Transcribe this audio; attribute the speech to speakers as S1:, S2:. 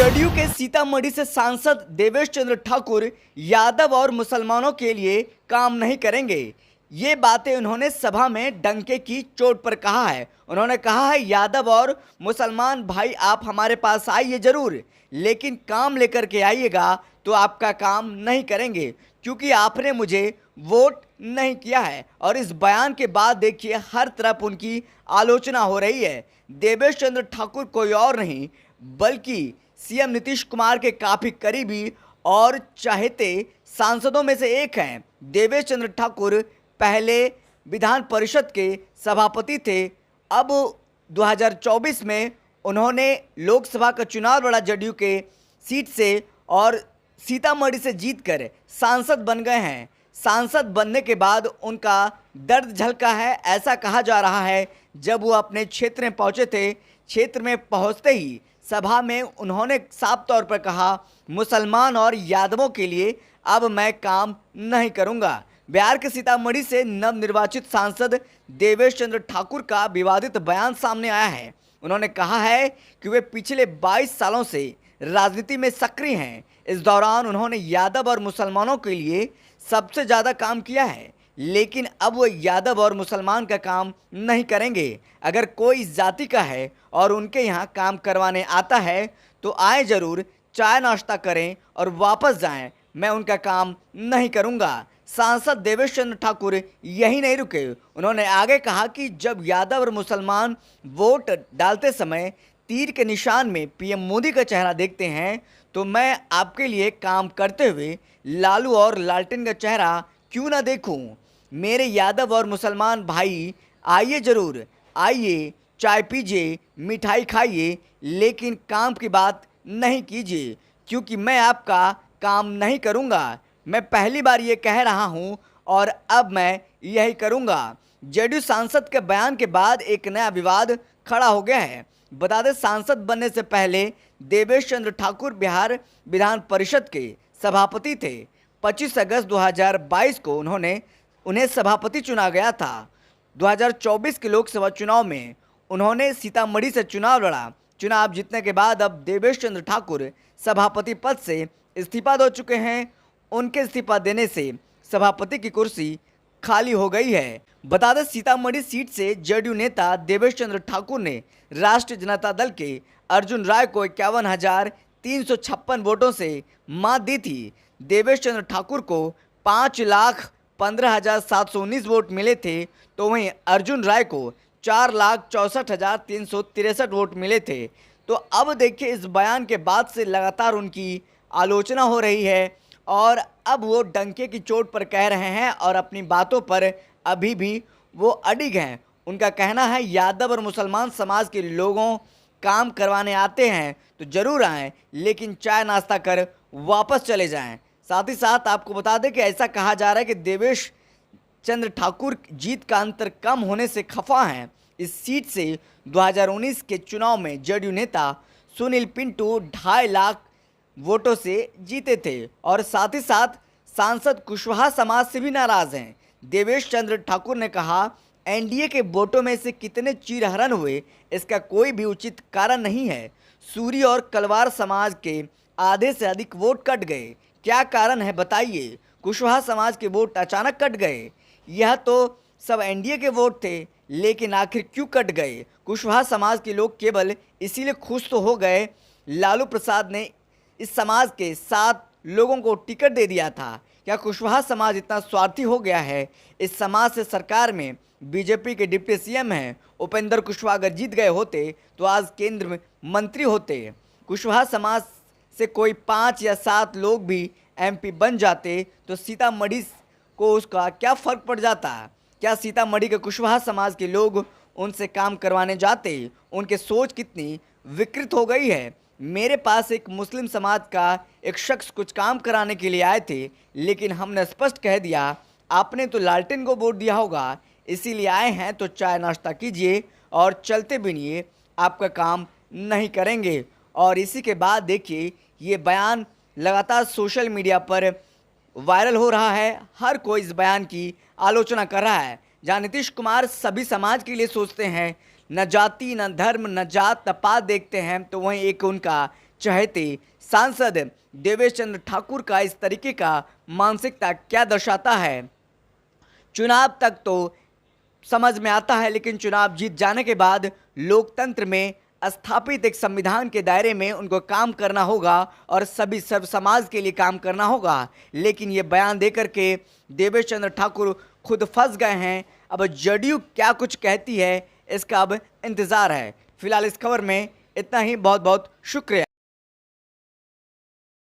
S1: जदयू के सीतामढ़ी से सांसद देवेश चंद्र ठाकुर यादव और मुसलमानों के लिए काम नहीं करेंगे। ये बातें उन्होंने सभा में डंके की चोट पर कहा है। उन्होंने कहा है, यादव और मुसलमान भाई आप हमारे पास आइए जरूर, लेकिन काम लेकर के आइएगा तो आपका काम नहीं करेंगे, क्योंकि आपने मुझे वोट नहीं किया है। और इस बयान के बाद देखिए हर तरफ उनकी आलोचना हो रही है। देवेश चंद्र ठाकुर कोई और नहीं बल्कि सीएम नीतीश कुमार के काफ़ी करीबी और चाहते सांसदों में से एक हैं। देवेश चंद्र ठाकुर पहले विधान परिषद के सभापति थे। अब 2024 में उन्होंने लोकसभा का चुनाव लड़ा जदयू के सीट से और सीतामढ़ी से जीतकर सांसद बन गए हैं। सांसद बनने के बाद उनका दर्द झलका है। ऐसा कहा जा रहा है, जब वो अपने क्षेत्र में पहुंचे थे, क्षेत्र में पहुंचते ही सभा में उन्होंने साफ तौर पर कहा, मुसलमान और यादवों के लिए अब मैं काम नहीं करूंगा। बिहार के सीतामढ़ी से नवनिर्वाचित सांसद देवेश चंद्र ठाकुर का विवादित बयान सामने आया है। उन्होंने कहा है कि वे पिछले 22 सालों से राजनीति में सक्रिय हैं। इस दौरान उन्होंने यादव और मुसलमानों के लिए सबसे ज़्यादा काम किया है, लेकिन अब वो यादव और मुसलमान का काम नहीं करेंगे। अगर कोई जाति का है और उनके यहाँ काम करवाने आता है तो आए ज़रूर, चाय नाश्ता करें और वापस जाएं, मैं उनका काम नहीं करूँगा। सांसद देवेश चंद्र ठाकुर यही नहीं रुके। उन्होंने आगे कहा कि जब यादव और मुसलमान वोट डालते समय तीर के निशान में पीएम मोदी का चेहरा देखते हैं तो मैं आपके लिए काम करते हुए लालू और लालटेन का चेहरा क्यों ना देखूं। मेरे यादव और मुसलमान भाई आइए ज़रूर, आइए चाय पीजिए, मिठाई खाइए, लेकिन काम की बात नहीं कीजिए, क्योंकि मैं आपका काम नहीं करूंगा। मैं पहली बार ये कह रहा हूं और अब मैं यही करूंगा। जदयू सांसद के बयान के बाद एक नया विवाद खड़ा हो गया है। बता दें, सांसद बनने से पहले देवेश चंद्र ठाकुर बिहार विधान परिषद के सभापति थे। 25 अगस्त 2022 को उन्हें सभापति चुना गया था। 2024 के लोकसभा चुनाव में उन्होंने सीतामढ़ी से चुनाव लड़ा। चुनाव जीतने के बाद अब देवेश चंद्र ठाकुर सभापति पद से इस्तीफा दे चुके हैं। उनके इस्तीफा देने से सभापति की कुर्सी खाली हो गई है। बता दें, सीतामढ़ी सीट से जदयू नेता देवेश चंद्र ठाकुर ने राष्ट्रीय जनता दल के अर्जुन राय को 51,356 वोटों से मात दी थी। देवेश चंद्र ठाकुर को 5,15,719 वोट मिले थे, तो वहीं अर्जुन राय को 4,64,363 वोट मिले थे। तो अब देखिए, इस बयान के बाद से लगातार उनकी आलोचना हो रही है और अब वो डंके की चोट पर कह रहे हैं और अपनी बातों पर अभी भी वो अडिग हैं। उनका कहना है, यादव और मुसलमान समाज के लोगों काम करवाने आते हैं तो ज़रूर आएँ, लेकिन चाय नाश्ता कर वापस चले जाएं। साथ ही साथ आपको बता दें कि ऐसा कहा जा रहा है कि देवेश चंद्र ठाकुर जीत का अंतर कम होने से खफा हैं। इस सीट से 2019 के चुनाव में जदयू नेता सुनील पिंटू 2.5 लाख वोटों से जीते थे और साथ ही साथ सांसद कुशवाहा समाज से भी नाराज़ हैं। देवेश चंद्र ठाकुर ने कहा, एनडीए के वोटों में से कितने चीरहरण हुए इसका कोई भी उचित कारण नहीं है। सूरी और कलवार समाज के आधे से अधिक वोट कट गए, क्या कारण है बताइए। कुशवाहा समाज के वोट अचानक कट गए, यह तो सब एनडीए के वोट थे, लेकिन आखिर क्यों कट गए। कुशवाहा समाज के लोग केवल इसीलिए खुश तो हो गए, लालू प्रसाद ने इस समाज के 7 लोगों को टिकट दे दिया था। क्या कुशवाहा समाज इतना स्वार्थी हो गया है। इस समाज से सरकार में बीजेपी के डिप्टी सीएम हैं उपेंद्र कुशवाहा अगर जीत गए होते तो आज केंद्र में मंत्री होते। कुशवाहा समाज से कोई 5 या 7 लोग भी एमपी बन जाते तो सीतामढ़ी को उसका क्या फ़र्क पड़ जाता। क्या सीतामढ़ी के कुशवाहा समाज के लोग उनसे काम करवाने जाते। उनके सोच कितनी विकृत हो गई है। मेरे पास एक मुस्लिम समाज का एक शख्स कुछ काम कराने के लिए आए थे, लेकिन हमने स्पष्ट कह दिया, आपने तो लालटेन को वोट दिया होगा, इसीलिए आए हैं तो चाय नाश्ता कीजिए और चलते बनिए, आपका काम नहीं करेंगे। और इसी के बाद देखिए, ये बयान लगातार सोशल मीडिया पर वायरल हो रहा है। हर कोई इस बयान की आलोचना कर रहा है। जहाँ नीतीश कुमार सभी समाज के लिए सोचते हैं, न जाति न धर्म न जात न पात देखते हैं, तो वहीं एक उनका चहेते सांसद देवेश चंद्र ठाकुर का इस तरीके का मानसिकता क्या दर्शाता है? चुनाव तक तो समझ में आता है, लेकिन चुनाव जीत जाने के बाद लोकतंत्र में स्थापित एक संविधान के दायरे में उनको काम करना होगा और सभी सर्व समाज के लिए काम करना होगा। लेकिन ये बयान देकर के देवेश चंद्र ठाकुर खुद फंस गए हैं। अब जदयू क्या कुछ कहती है, इसका अब इंतज़ार है। फिलहाल इस खबर में इतना ही। बहुत बहुत शुक्रिया।